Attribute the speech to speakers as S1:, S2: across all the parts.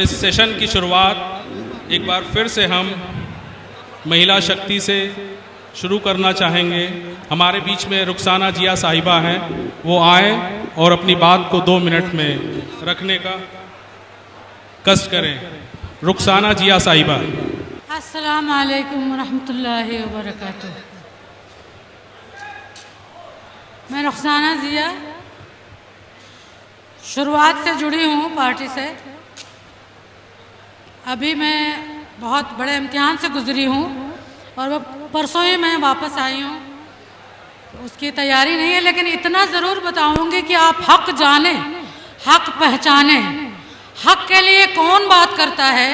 S1: इस सेशन की शुरुआत एक बार फिर से हम महिला शक्ति से शुरू करना चाहेंगे। हमारे बीच में रुखसाना जिया साहिबा हैं, वो आए और अपनी बात को 2 मिनट में रखने का कष्ट करें। रुखसाना जिया साहिबा।
S2: अस्सलाम वालेकुम रहमतुल्लाहि व बरकातुहू। मैं रुखसाना जिया शुरुआत से जुड़ी हूँ पार्टी से। अभी मैं बहुत बड़े इम्तिहान से गुजरी हूँ और वो परसों ही मैं वापस आई हूँ, उसकी तैयारी नहीं है, लेकिन इतना ज़रूर बताऊँगी कि आप हक जाने, हक पहचाने, हक के लिए कौन बात करता है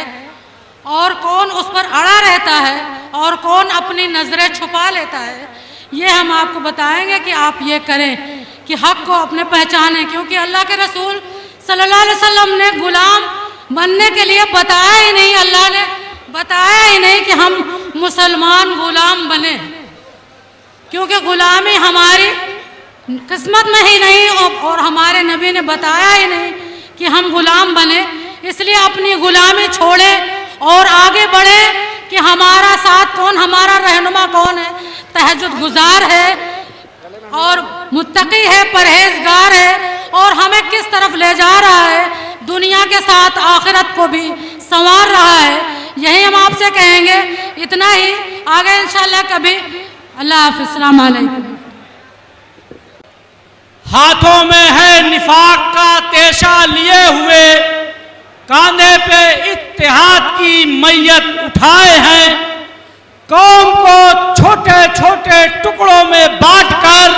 S2: और कौन उस पर अड़ा रहता है और कौन अपनी नज़रें छुपा लेता है। ये हम आपको बताएंगे कि आप ये करें कि हक को अपने पहचाने, क्योंकि अल्लाह के रसूल सल्लल्लाहु अलैहि वसल्लम ने गुलाम बनने के लिए बताया ही नहीं, अल्लाह ने बताया ही नहीं कि हम मुसलमान गुलाम बने, क्योंकि गुलामी हमारी किस्मत में ही नहीं और हमारे नबी ने बताया ही नहीं कि हम गुलाम बने। इसलिए अपनी गुलामी छोड़े और आगे बढ़े कि हमारा साथ कौन, हमारा रहनुमा कौन है। तहज्जुद गुजार है और मुत्तकी है, परहेजगार है और हमें किस तरफ ले जा रहा है, दुनिया के साथ आखिरत को भी संवार रहा है। यही हम आपसे कहेंगे। इतना ही, आगे इंशाल्लाह कभी। अल्लाह हाफ़िज़। अस्सलाम वालेकुम।
S3: हाथों में है निफाक का तेशा लिए हुए, कांधे पे इत्तेहाद की मैयत उठाए हैं, कौम को छोटे छोटे टुकड़ों में बांटकर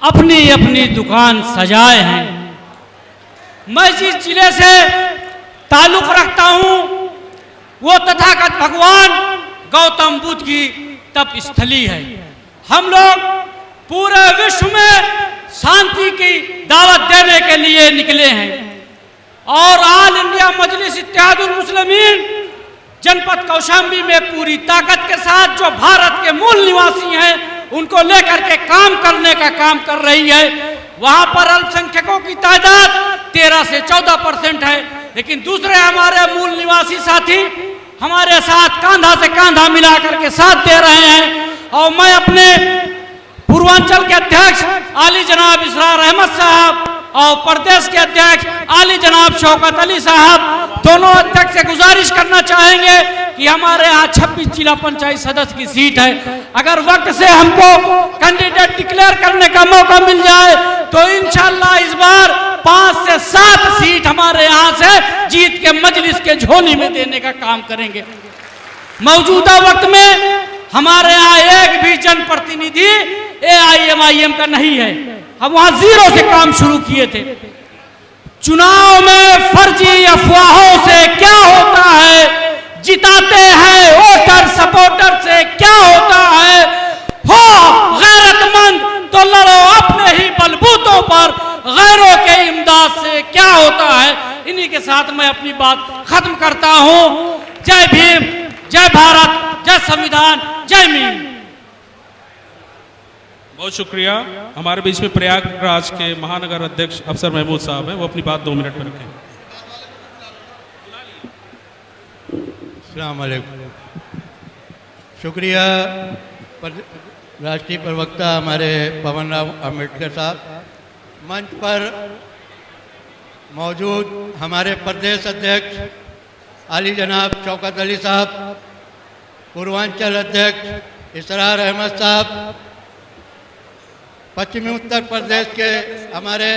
S3: अपनी अपनी दुकान सजाए हैं। मैं जिस जिले से ताल्लुक रखता हूँ वो तथागत भगवान गौतम बुद्ध की तप स्थली है। हम लोग पूरे विश्व में शांति की दावत देने के लिए निकले हैं और ऑल इंडिया मजलिस इत्तेहादुल मुस्लिमीन जनपद कौशाम्बी में पूरी ताकत के साथ जो भारत के मूल निवासी हैं उनको लेकर के काम करने का काम कर रही है। वहां पर अल्पसंख्यकों की तादाद 13 से 14% है, लेकिन दूसरे हमारे मूल निवासी साथी हमारे साथ कांधा से कांधा मिलाकर के साथ दे रहे हैं। और मैं अपने पूर्वांचल के अध्यक्ष आली जनाब इसरार अहमद साहब और प्रदेश के अध्यक्ष आली जनाब शौकत अली साहब, दोनों अध्यक्ष से गुजारिश करना चाहेंगे कि हमारे यहाँ 26 जिला पंचायत सदस्य की सीट है। अगर वक्त से हमको कैंडिडेट डिक्लेयर करने का मौका मिल जाए तो इंशाल्लाह इस बार 5 से 7 सीट हमारे यहाँ से जीत के मजलिस के झोली में देने का काम करेंगे। मौजूदा वक्त में हमारे यहाँ एक भी जनप्रतिनिधि AIMIM का नहीं है। हम वहां 0 से काम शुरू किए थे। चुनाव में फर्जी अफवाहों से क्या होता है, जिताते हैं वोटर सपोर्टर से क्या होता है। हो गैरतमंद तो लड़ो अपने ही बलबूतों पर, गैरों के इमदाद से क्या होता है। इन्हीं के साथ मैं अपनी बात खत्म करता हूं। जय भीम, जय भारत, जय संविधान, जय मीम।
S1: बहुत शुक्रिया। हमारे बीच में प्रयागराज के महानगर अध्यक्ष अफसर महमूद साहब हैं, वो अपनी बात 2 मिनट में रखें।
S4: अस्सलाम वालेकुम। शुक्रिया राष्ट्रीय प्रवक्ता हमारे पवन राव अम्बेडकर साहब, मंच पर मौजूद हमारे प्रदेश अध्यक्ष आली जनाब शौकत अली साहब, पूर्वांचल अध्यक्ष इसरार अहमद साहब, पश्चिमी उत्तर प्रदेश के हमारे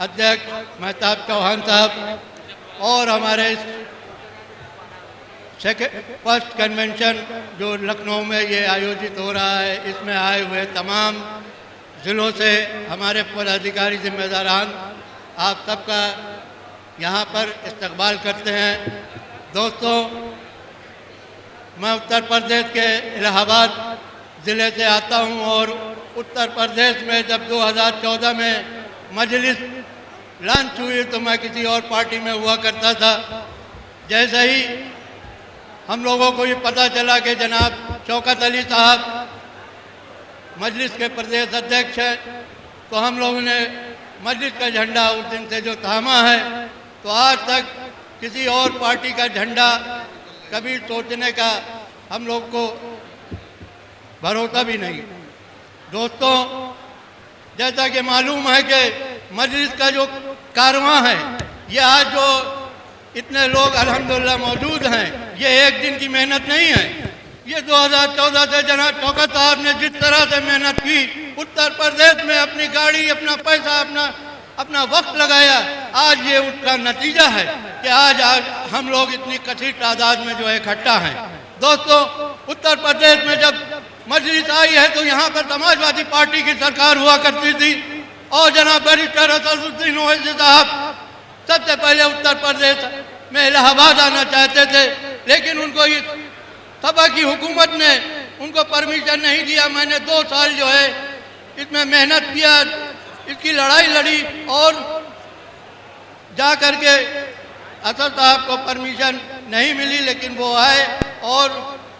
S4: अध्यक्ष मेहताब चौहान साहब और हमारे फर्स्ट कन्वेंशन जो लखनऊ में ये आयोजित हो रहा है, इसमें आए हुए तमाम ज़िलों से हमारे पदाधिकारी जिम्मेदारान, आप सबका यहाँ पर इस्तकबाल करते हैं। दोस्तों, मैं उत्तर प्रदेश के इलाहाबाद ज़िले से आता हूँ और उत्तर प्रदेश में जब 2014 में मजलिस लॉन्च हुई तो मैं किसी और पार्टी में हुआ करता था। जैसे ही हम लोगों को ये पता चला कि जनाब शौकत अली साहब मजलिस के प्रदेश अध्यक्ष हैं, तो हम लोगों ने मस्जिद का झंडा उस दिन से जो थामा है, तो आज तक किसी और पार्टी का झंडा कभी सोचने का हम लोग को भरोसा भी नहीं। दोस्तों, जैसा कि मालूम है कि मजलिस का जो कारवां है, ये आज जो इतने लोग अल्हम्दुलिल्लाह मौजूद हैं, ये एक दिन की मेहनत नहीं है। ये 2014 से जनाब शौकत साहब ने जिस तरह से मेहनत की, उत्तर प्रदेश में अपनी गाड़ी, अपना पैसा, अपना वक्त लगाया, आज ये उसका नतीजा है कि आज हम लोग इतनी कथित तादाद में जो है इकट्ठा हैं। दोस्तों, उत्तर प्रदेश में जब मजलिस आई है तो यहाँ पर समाजवादी पार्टी की सरकार हुआ करती थी और जनाब बैरिस्टर असदुद्दीन ओवैसी साहब सबसे पहले उत्तर प्रदेश में इलाहाबाद आना चाहते थे, लेकिन उनको इस सभा की हुकूमत ने उनको परमिशन नहीं दिया। मैंने 2 साल जो है इसमें मेहनत किया, इसकी लड़ाई लड़ी और जा करके असद साहब को परमिशन नहीं मिली, लेकिन वो आए और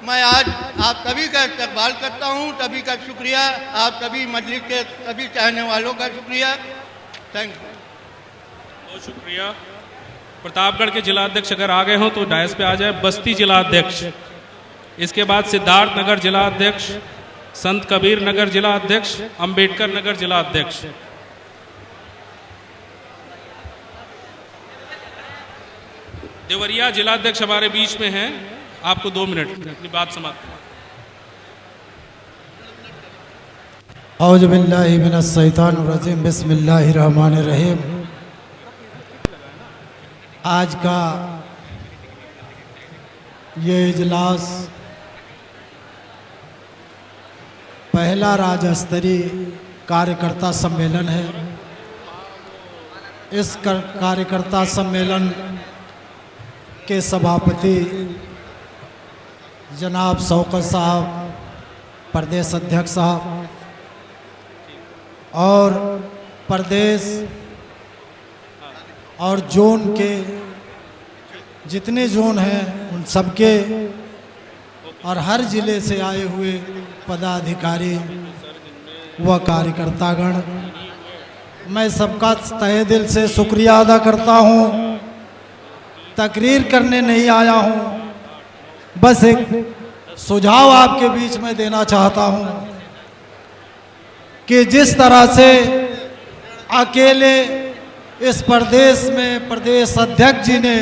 S4: मैं आज आप सभी का इस्तकबाल करता हूँ। सभी का शुक्रिया, आप सभी मजलिस के सभी चाहने वालों का शुक्रिया। Thank you.
S1: बहुत शुक्रिया। प्रतापगढ़ के जिलाध्यक्ष अगर आ गए हों तो डायस पे आ जाए। बस्ती जिलाध्यक्ष, इसके बाद सिद्धार्थ नगर जिलाध्यक्ष, संत कबीर नगर जिलाध्यक्ष, अंबेडकर नगर जिलाध्यक्ष। देवरिया जिलाध्यक्ष हमारे बीच में हैं, आपको 2 मिनट अपनी बात समाप्त करें।
S5: औज़ु बिल्लाहि मिनश शैतानिर रजीम, बिस्मिल्लाहिर रहमानिर रहीम। आज का ये इजलास पहला राज्य स्तरीय कार्यकर्ता सम्मेलन है। इस कार्यकर्ता सम्मेलन के सभापति जनाब शौकत साहब, प्रदेश अध्यक्ष साहब और प्रदेश और जोन के जितने जोन हैं उन सबके और हर ज़िले से आए हुए पदाधिकारी व कार्यकर्तागण, मैं सबका तहे दिल से शुक्रिया अदा करता हूँ। तकरीर करने नहीं आया हूँ, बस एक सुझाव आपके बीच में देना चाहता हूँ कि जिस तरह से अकेले इस प्रदेश में प्रदेश अध्यक्ष जी ने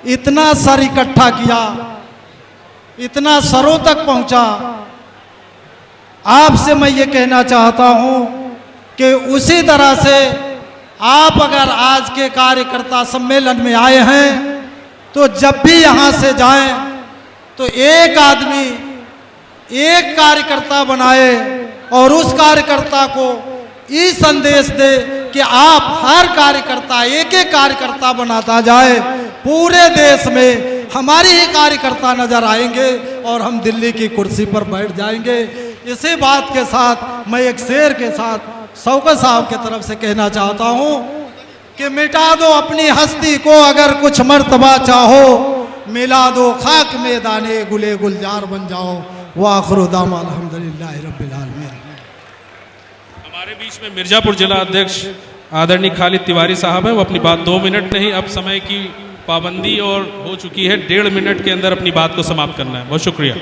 S5: इतना सर इकट्ठा किया, इतना सरों तक पहुंचा, आपसे मैं ये कहना चाहता हूं कि उसी तरह से आप अगर आज के कार्यकर्ता सम्मेलन में आए हैं तो जब भी यहाँ से जाएं तो एक आदमी एक कार्यकर्ता बनाए और उस कार्यकर्ता को ये संदेश दे कि आप हर कार्यकर्ता एक एक कार्यकर्ता बनाता जाए। पूरे देश में हमारे ही कार्यकर्ता नजर आएंगे और हम दिल्ली की कुर्सी पर बैठ जाएंगे। इसी बात के साथ मैं एक शेर के साथ शौकत साहब की तरफ से कहना चाहता हूँ कि मिटा दो अपनी हस्ती को अगर कुछ मर्तबा चाहो, मिला दो खाक में दाने गुले गुलजार बन जाओ। वाखिरु दावा अल्हम्दुलिल्लाहि रब्बिल आलमीन।
S1: हमारे बीच में मिर्जापुर जिला अध्यक्ष आदरणीय खालिद तिवारी साहब हैं, वो अपनी बात 2 मिनट नहीं, अब समय की पाबंदी और हो चुकी है, 1.5 मिनट के अंदर अपनी बात को समाप्त करना है। बहुत शुक्रिया।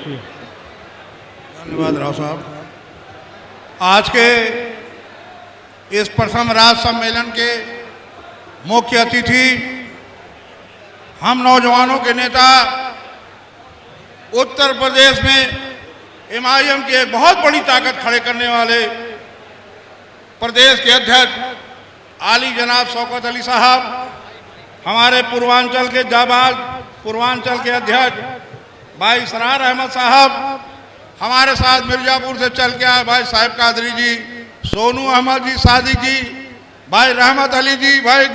S6: धन्यवाद राव साहब। आज के इस प्रथम राज्य सम्मेलन के मुख्य अतिथि हम नौजवानों के नेता, उत्तर प्रदेश में एमआईएम की एक बहुत बड़ी ताकत खड़े करने वाले प्रदेश के अध्यक्ष आली जनाब शौकत अली साहब, हमारे पूर्वांचल के जाबाज पूर्वांचल के अध्यक्ष भाई सरार अहमद साहब, हमारे साथ मिर्जापुर से चल के आए भाई साहिब कादरी जी, सोनू अहमद जी सादी जी, भाई रहमत अली जी, भाई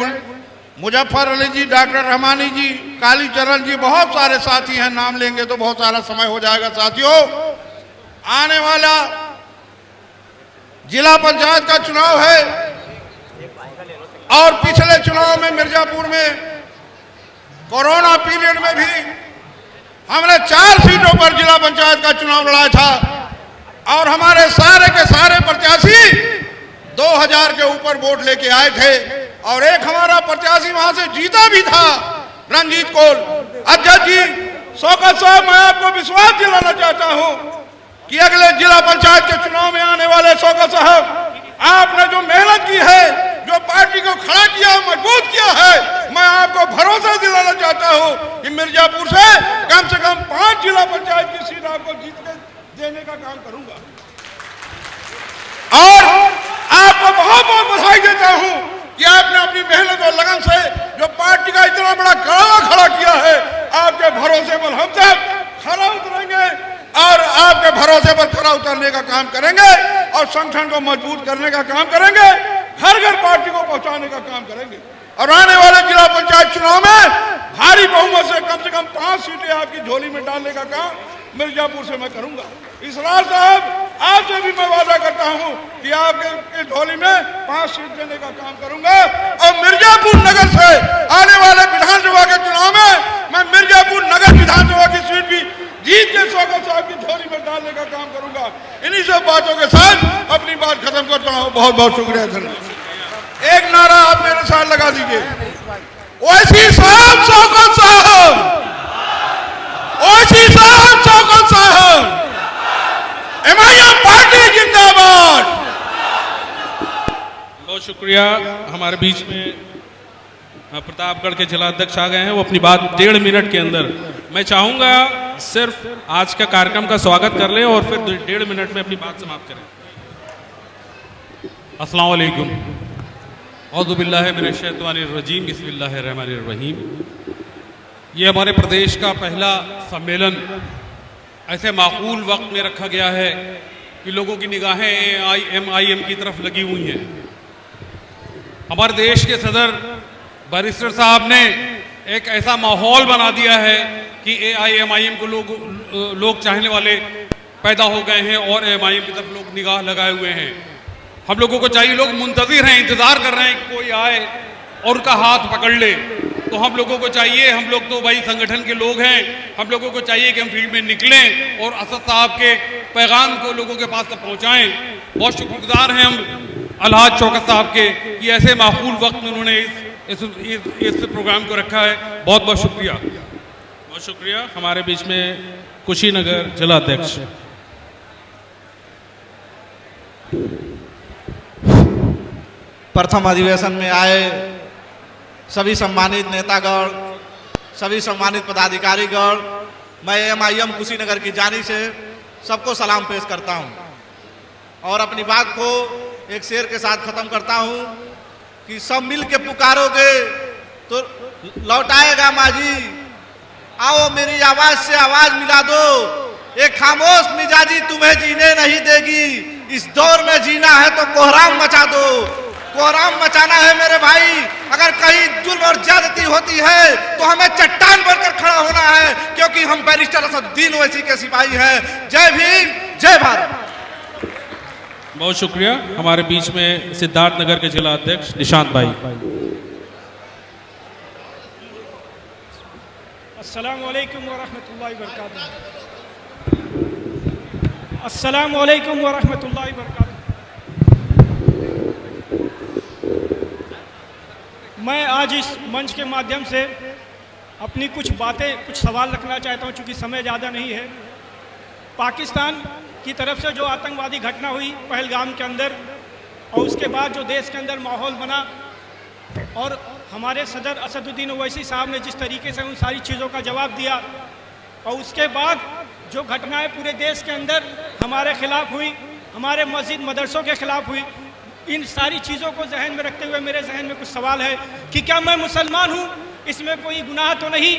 S6: मुजफ्फर अली जी, डॉक्टर रहमानी जी, काली चरण जी, बहुत सारे साथी हैं, नाम लेंगे तो बहुत सारा समय हो जाएगा। साथियों, आने वाला जिला पंचायत का चुनाव है और पिछले चुनाव में मिर्जापुर में कोरोना पीरियड में भी हमने 4 सीटों पर जिला पंचायत का चुनाव लड़ा था और हमारे सारे के सारे प्रत्याशी 2000 के ऊपर वोट लेके आए थे और एक हमारा प्रत्याशी वहां से जीता भी था रंजीत कौल। अध्यक्ष जी, शौकत साहब, मैं आपको विश्वास दिलाना चाहता हूं कि अगले जिला पंचायत के चुनाव में आने वाले शौकत साहब, आपने जो मेहनत की है, जो पार्टी को खड़ा किया, मजबूत किया है, मैं आपको भरोसा दिलाना चाहता हूं कि मिर्जापुर से कम 5 जिला पंचायत की सीट आपको जीत के देने का काम करूंगा। और आपको बहुत बहुत बधाई देता हूं कि आपने अपनी मेहनत और लगन से जो पार्टी का इतना बड़ा काला खड़ा किया है, आपके भरोसे पर हम सब खरा उतरेंगे और आपके भरोसे पर खरा उतरने का काम करेंगे और संगठन को मजबूत करने का काम करेंगे, घर घर पार्टी को पहुंचाने का काम करेंगे। और आने वाले जिला पंचायत चुनाव में भारी बहुमत से कम 5 सीटें आपकी झोली में डालने का काम मिर्जापुर से मैं करूंगा। इसरार साहब, आपसे भी मैं वादा करता हूं कि आपके झोली में 5 सीट देने का काम करूंगा। और मिर्जापुर नगर से आने वाले विधानसभा के चुनाव में मैं मिर्जापुर नगर विधानसभा की सीट भी जीत के शौकत साहब की झोली में डालने का काम करूंगा। इन्हीं सब बातों के साथ अपनी बात खत्म करता हूं। बहुत बहुत शुक्रिया, धन्यवाद। एक नारा आप मेरे साथ लगा दीजिए, ओवैसी साहब शौकत साहब, ओवैसी साहब शौकत साहब, एमआईएम पार्टी जिंदाबाद।
S1: बहुत शुक्रिया। हमारे बीच में प्रतापगढ़ के जिला अध्यक्ष आ गए हैं, वो अपनी बात 1.5 मिनट के अंदर, मैं चाहूंगा सिर्फ आज का कार्यक्रम का स्वागत कर लें और फिर 1.5 मिनट में अपनी बात समाप्त करें। अस्सलाम वालेकुम, औज़ु बिल्लाहि मिनश शैतानिर रजीम, बिस्मिल्लाहिर रहमानिर रहीम। ये हमारे प्रदेश का पहला सम्मेलन ऐसे माकूल वक्त में रखा गया है कि लोगों की निगाहें एमआईएम की तरफ लगी हुई हैं। हमारे देश के सदर बैरिस्टर साहब ने एक ऐसा माहौल बना दिया है कि एआईएमआईएम को लोग चाहने वाले पैदा हो गए हैं और एमआईएम की तरफ लोग निगाह लगाए हुए हैं। हम लोगों को चाहिए, लोग मुंतज़िर हैं, इंतज़ार कर रहे हैं कि कोई आए और उनका हाथ पकड़ ले। तो हम लोगों को चाहिए, हम लोग तो भाई संगठन के लोग हैं, हम लोगों को चाहिए कि हम फील्ड में निकलें और असद साहब के पैगाम को लोगों के पास तक पहुँचाएँ। बहुत शुक्रगुजार हैं हम अलहाज शौकत साहब के कि ऐसे माकूल वक्त में उन्होंने इस प्रोग्राम को रखा है। बहुत बहुत शुक्रिया, बहुत शुक्रिया। हमारे बीच में कुशीनगर जिला अध्यक्ष।
S7: प्रथम अधिवेशन में आए सभी सम्मानित नेतागण, सभी सम्मानित पदाधिकारीगण, मैं एमआईएम कुशीनगर की जानी से सबको सलाम पेश करता हूं और अपनी बात को एक शेर के साथ खत्म करता हूं कि सब मिल के पुकारोगे तो लौटाएगा माजी, आओ मेरी आवाज से आवाज मिला दो, एक खामोश मिजाजी तुम्हें जीने नहीं देगी, इस दौर में जीना है तो कोहराम मचा दो। कोहराम मचाना है मेरे भाई, अगर कहीं जुल्म और ज्यादती होती है तो हमें चट्टान बनकर खड़ा होना है, क्योंकि हम बैरिस्टर असदुद्दीन ओवैसी के सिपाही हैं। जय भीम, जय भारत।
S1: बहुत शुक्रिया। हमारे बीच में सिद्धार्थनगर के जिला अध्यक्ष निशांत भाई।
S8: अस्सलाम वालेकुम व रहमतुल्लाहि व बरकातुहू। अस्सलाम वालेकुम व रहमतुल्लाहि व बरकातुहू। मैं आज इस मंच के माध्यम से अपनी कुछ बातें, कुछ सवाल रखना चाहता हूं, चूँकि समय ज़्यादा नहीं है। पाकिस्तान की तरफ से जो आतंकवादी घटना हुई पहलगाम के अंदर और उसके बाद जो देश के अंदर माहौल बना और हमारे सदर असदुद्दीन ओवैसी साहब ने जिस तरीके से उन सारी चीज़ों का जवाब दिया और उसके बाद जो घटनाएं पूरे देश के अंदर हमारे खिलाफ हुई, हमारे मस्जिद मदरसों के खिलाफ हुई, इन सारी चीज़ों को जहन में रखते हुए मेरे जहन में कुछ सवाल है कि क्या मैं मुसलमान हूँ, इसमें कोई गुनाह तो नहीं?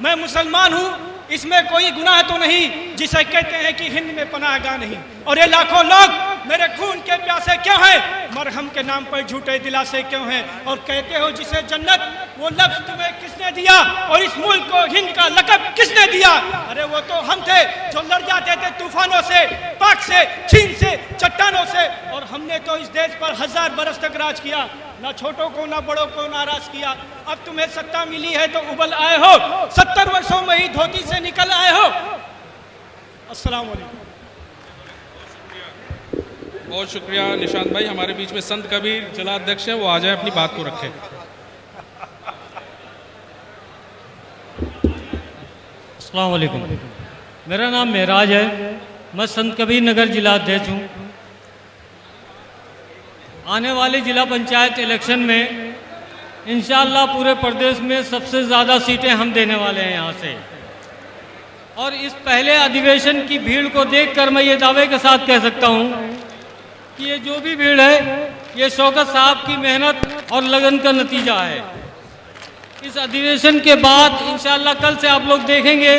S8: मैं मुसलमान हूँ, इसमें कोई गुनाह तो नहीं जिसे कहते हैं कि हिंद में पनाहगाह नहीं? और ये लाखों लोग मेरे खून के प्यासे क्यों हैं? मरहम के नाम पर झूठे दिलासे क्यों हैं? और कहते हो जिसे जन्नत, वो लफ्ज़ तुम्हें किसने दिया? और इस मुल्क को हिंद का लक़ब किसने दिया? अरे वो तो हम थे जो लड़ जाते थे तूफानों से, पाक से, चीन से, चट्टानों से। और हमने तो इस देश पर 1000 बरस तक राज किया, ना छोटों को ना बड़ों को नाराज किया। अब तुम्हें सत्ता मिली है तो उबल आए हो, 70 वर्षों में ही धोती से निकल आए हो। अस्सलाम वालेकुम।
S1: बहुत शुक्रिया निशांत भाई। हमारे बीच में संत कबीर जिला अध्यक्ष हैं, वो आ जाए अपनी बात को रखें।
S3: अस्सलाम वालेकुम। मेरा नाम महराज है, मैं संत कबीर नगर जिला अध्यक्ष हूँ। आने वाले जिला पंचायत इलेक्शन में इंशाअल्लाह पूरे प्रदेश में सबसे ज़्यादा सीटें हम देने वाले हैं यहाँ से। और इस पहले अधिवेशन की भीड़ को देखकर मैं ये दावे के साथ कह सकता हूँ कि ये जो भी भीड़ है ये शौकत साहब की मेहनत और लगन का नतीजा है। इस अधिवेशन के बाद इंशाअल्लाह कल से आप लोग देखेंगे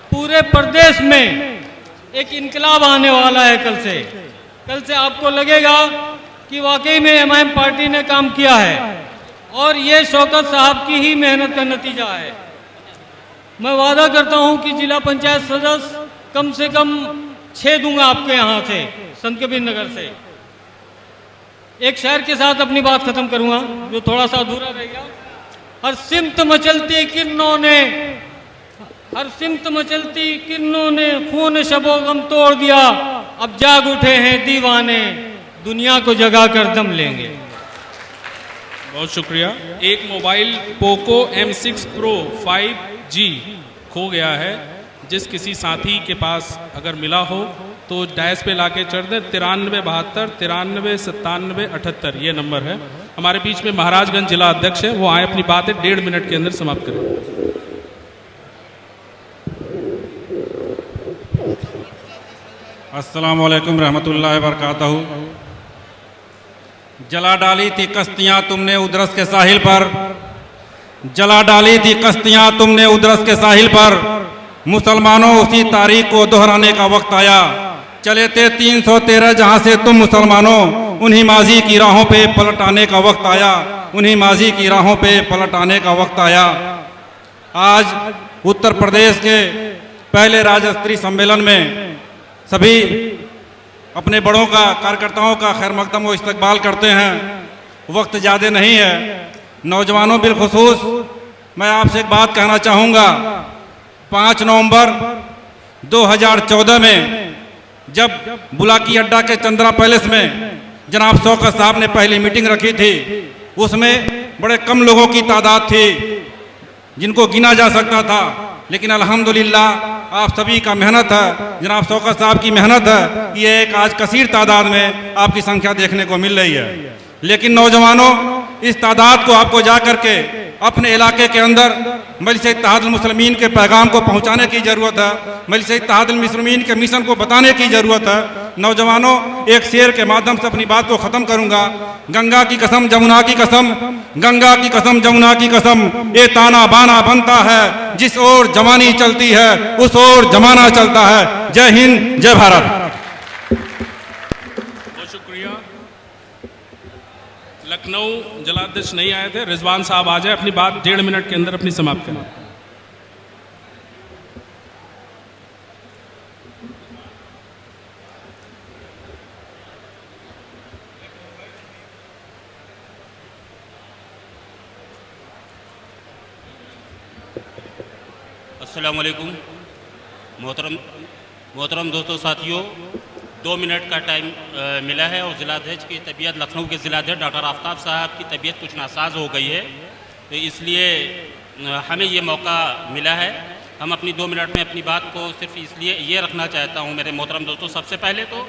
S3: पूरे प्रदेश में एक इनकलाब आने वाला है। कल से आपको लगेगा कि वाकई में एमआईएम पार्टी ने काम किया है और ये शौकत साहब की ही मेहनत का नतीजा है। मैं वादा करता हूं कि जिला पंचायत सदस्य कम से कम 6 दूंगा आपके यहाँ से, संत कबीर नगर से। एक शहर के साथ अपनी बात खत्म करूंगा जो थोड़ा सा अधूरा रह गया। हर सिमत मचलती किरणों ने खून शबो गम तोड़ दिया, अब जाग उठे हैं दीवाने, दुनिया को जगा कर दम लेंगे।
S1: बहुत शुक्रिया। एक mobile Poco M6 Pro 5G खो गया है, जिस किसी साथी के पास अगर मिला हो तो डैश पे लाके चढ़ दें। 9372 9397 78 ये नंबर है। हमारे बीच में महाराजगंज जिला अध्यक्ष है, वो आए अपनी बातें 1.5 मिनट के अंदर समाप्त करें।
S9: अस्सलाम वालेकुम रहमतुल्लाहि व बरकातहू। जला डाली थी कश्तियाँ तुमने उदरस के साहिल पर, जला डाली थी कश्तियाँ तुमने उदरस के साहिल पर, मुसलमानों उसी तारीख को दोहराने का वक्त आया। चले थे 313 जहाँ से तुम मुसलमानों, उन्हीं माजी की राहों पे पलट आने का वक्त आया, उन्हीं माजी की राहों पे पलट आने का वक्त आया। आज उत्तर प्रदेश के पहले राज्य स्तरीय सम्मेलन में सभी अपने बड़ों का, कार्यकर्ताओं का खैर मकदम व इस्तकबाल करते हैं। वक्त ज़्यादा नहीं है। नौजवानों बिलखुसूस मैं आपसे एक बात कहना चाहूँगा। 5 नवंबर 2014 में जब बुलाकी अड्डा के चंद्रा पैलेस में जनाब शौकत साहब ने पहली मीटिंग रखी थी, उसमें बड़े कम लोगों की तादाद थी जिनको गिना जा सकता था, लेकिन अल्हम्दुलिल्लाह आप सभी का मेहनत है, जनाब शौकत साहब की मेहनत है कि ये एक आज कसीर तादाद में आपकी संख्या देखने को मिल रही है। लेकिन नौजवानों, इस तादाद को आपको जा करके अपने इलाके के अंदर मजलिस इत्तेहादुल मुस्लिमीन के पैगाम को पहुंचाने की ज़रूरत है, मजलिस इत्तेहादुल मुस्लिमीन के मिशन को बताने की ज़रूरत है। नौजवानों, एक शेर के माध्यम से अपनी बात को ख़त्म करूंगा। गंगा की कसम जमुना की कसम, गंगा की कसम जमुना की कसम, ये ताना बाना बनता है, जिस ओर जवानी चलती है उस ओर जमाना चलता है। जय हिंद, जय भारत।
S1: बहुत शुक्रिया। लखनऊ जिलाध्यक्ष नहीं आए थे, रिजवान साहब आ जाए, अपनी बात 1.5 मिनट के अंदर अपनी समाप्त करें।
S10: अस्सलाम वालेकुम। मोहतरम दोस्तों, साथियों, 2 मिनट का टाइम मिला है और जिलाध्यक्ष की तबीयत, लखनऊ के जिलाध्यक्ष डॉक्टर आफ्ताब साहब की तबीयत कुछ नासाज हो गई है, तो इसलिए हमें ये मौका मिला है। हम अपनी 2 मिनट में अपनी बात को सिर्फ इसलिए ये रखना चाहता हूँ। मेरे मोहतरम दोस्तों, सबसे पहले तो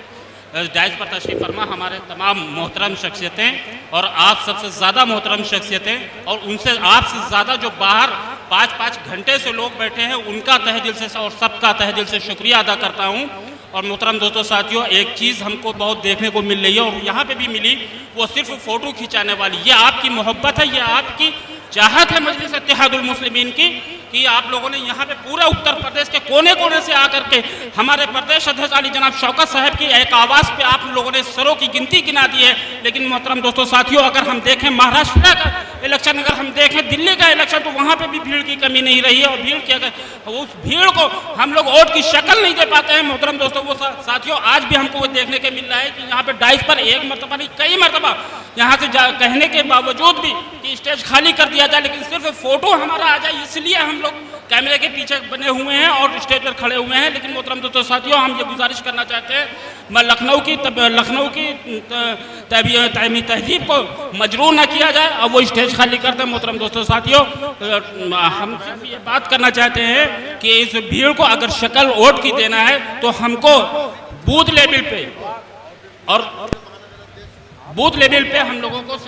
S10: डाइस पर तशरीफ़ फरमा हमारे तमाम मोहतरम शख्सियतें और आप सबसे ज़्यादा मोहतरम शख्सियतें और उनसे आपसे ज़्यादा जो बाहर 5-5 घंटे से लोग बैठे हैं, उनका तहे दिल से और सबका तहे दिल से शुक्रिया अदा करता हूँ। और मोहतरम दोस्तों, साथियों, एक चीज़ हमको बहुत देखने को मिल रही है और यहाँ पे भी मिली, वो सिर्फ फ़ोटो खिंचाने वाली। ये आपकी मोहब्बत है, ये आपकी चाहत है मजलिस इत्तेहादुल मुस्लिमीन की कि आप लोगों ने यहाँ पे पूरे उत्तर प्रदेश के कोने कोने से आकर के हमारे प्रदेश अध्यक्ष अली जनाब शौकत साहब की एक आवाज़ पे आप लोगों ने सरों की गिनती गिना दी है। लेकिन मोहतरम दोस्तों, साथियों, अगर हम देखें महाराष्ट्र का इलेक्शन, अगर हम देखें दिल्ली का इलेक्शन, तो वहाँ पे भी भीड़ की कमी नहीं रही है। और भीड़ की अगर उस भीड़ को हम लोग वोट की शक्ल नहीं दे पाते हैं मोहतरम दोस्तों, वो साथियों आज भी हमको वो देखने के मिल रहा है कि यहाँ पे डाइस पर एक मरतबा नहीं, कई मरतबा यहाँ से कहने के बावजूद भी कि स्टेज खाली कर दिया जाए, लेकिन सिर्फ फ़ोटो हमारा आ जाए इसलिए हम लोग कैमरे के पीछे बने हुए हैं और स्टेज पर खड़े हुए हैं। लेकिन मोहतरम दोस्तों साथियों, हम ये गुजारिश करना चाहते हैं, मैं लखनऊ की तालीमी तहजीब को मजरूह न किया जाए और वो स्टेज खाली कर दें। मोहतरम दोस्तों साथियों, हम सिर्फ ये बात करना चाहते हैं कि इस भीड़ को अगर शक्ल वोट की देना है तो हमको बूथ लेवल पे हम लोगों को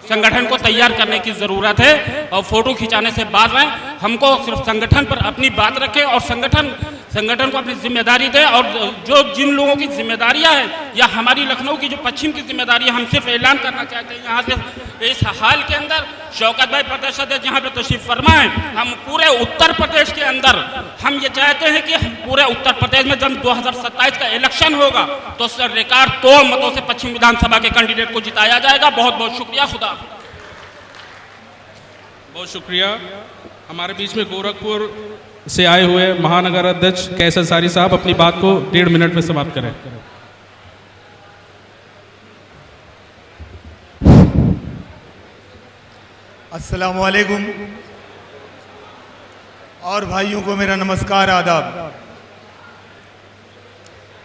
S10: संगठन को तैयार करने की ज़रूरत है और फोटो खिंचाने से बाद में हमको सिर्फ संगठन पर अपनी बात रखें और संगठन को अपनी जिम्मेदारी दें। और जिन लोगों की जिम्मेदारियां हैं या हमारी लखनऊ की जो पश्चिम की जिम्मेदारी है, हम सिर्फ ऐलान करना चाहते हैं यहाँ से इस हाल के अंदर शौकत भाई प्रदेश अध्यक्ष यहाँ पे तशरीफ फरमा है, हम पूरे उत्तर प्रदेश के अंदर हम ये चाहते हैं कि पूरे उत्तर प्रदेश में जब 2027 का इलेक्शन होगा तो रिकॉर्ड 2 मतों से पश्चिम विधानसभा के कैंडिडेट को जिताया जाएगा। बहुत बहुत शुक्रिया। खुदा
S1: बहुत शुक्रिया। हमारे बीच में गोरखपुर से आए हुए महानगर अध्यक्ष कैसर सारी साहब अपनी बात को 1.5 मिनट में समाप्त करें।
S11: अस्सलाम वालेकुम और भाइयों को मेरा नमस्कार, आदाब।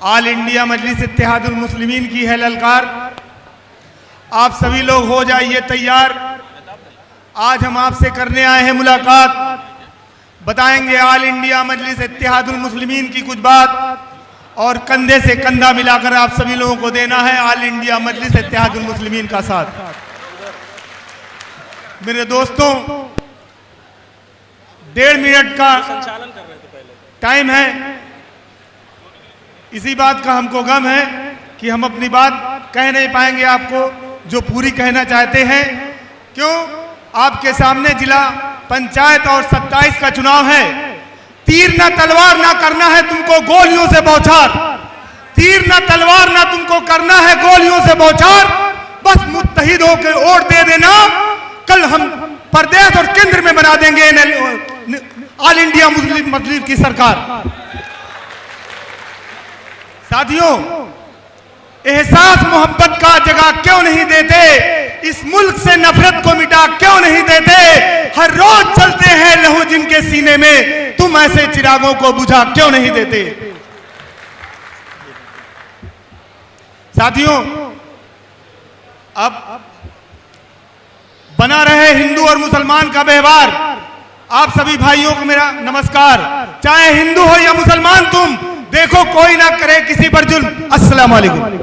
S11: ऑल इंडिया मजलिस इत्तेहादुल मुस्लिमीन की है ललकार, आप सभी लोग हो जाइए तैयार। आज हम आपसे करने आए हैं मुलाकात, बताएंगे ऑल इंडिया मजलिस इत्तेहादुल मुस्लिमीन की कुछ बात और कंधे से कंधा मिलाकर आप सभी लोगों को देना है ऑल इंडिया मजलिस इत्तेहादुल मुस्लिमीन का साथ। मेरे दोस्तों, 1.5 मिनट का टाइम है। इसी बात का हमको गम है कि हम अपनी बात कह नहीं पाएंगे आपको जो पूरी कहना चाहते हैं। क्यों? आपके सामने जिला पंचायत और 27 का चुनाव है। तीर ना तलवार ना करना है तुमको गोलियों से बौछार, तीर ना तलवार ना तुमको करना है गोलियों से बौछार, बस मुत्तहिद होकर वोट दे देना, कल हम प्रदेश और केंद्र में बना देंगे ऑल इंडिया मुस्लिम मजलिस की सरकार। साथियों, एहसास मोहब्बत का जगह क्यों नहीं देते, इस मुल्क से नफरत को मिटा क्यों नहीं देते, हर रोज चलते हैं लहू जिनके सीने में, तुम ऐसे चिरागों को बुझा क्यों नहीं देते। साथियों, अब बना रहे हिंदू और मुसलमान का व्यवहार। आप सभी भाइयों को मेरा नमस्कार। चाहे हिंदू हो या मुसलमान, तुम देखो कोई ना करे किसी पर जुल्म। अस्सलाम वालेकुम।